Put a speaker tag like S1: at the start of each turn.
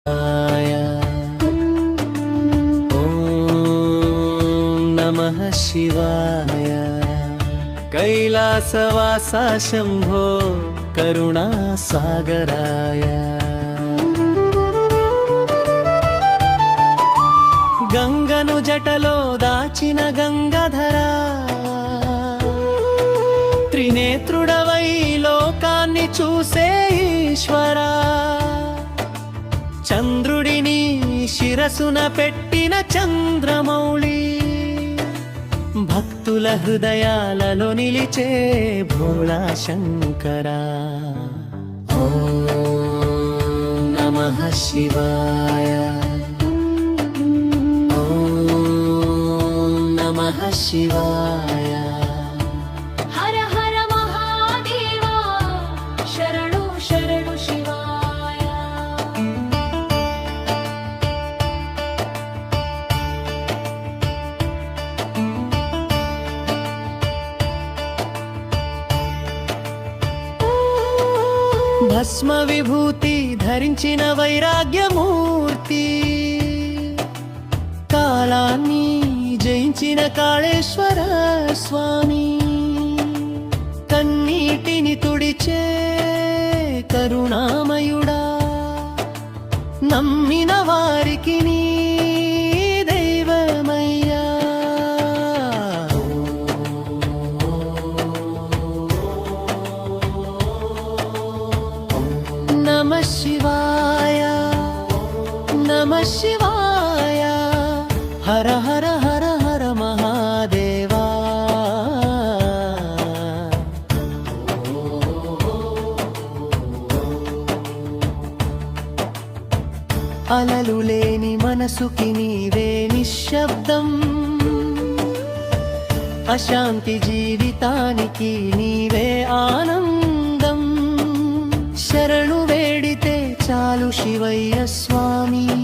S1: नमः शिवाय। कैलासवासा शम्भो करुणासागराय। गंगनु जटलो दाचिन गंगाधरा, त्रिनेत्रुडवै लोकान्नि चूसे ईश्वरा। చంద్రుడిని శిరసున పెట్టిన చంద్రమౌళి, భక్తుల హృదయాలలో నిలిచే భోళా శంకరా। ఓం నమః శివాయ। ఓం నమః శివాయ। భస్మ విభూతి ధరించిన వైరాగ్యమూర్తి, కాలాన్ని జయించిన కాళేశ్వర స్వామి, కన్నీటిని తుడిచే కరుణామయుడా, నమ్మిన వారికి నీ దైవమయ్యా। నమః శివాయ, నమః శివాయ। హర హర హర హర మహాదేవా। అలలు లేని మనసుకి నీవే నిశ్శబ్దం, అశాంతి జీవితానికి నీవే ఆనందం। శరణు వేడితే చాలు శివయ్య స్వామి।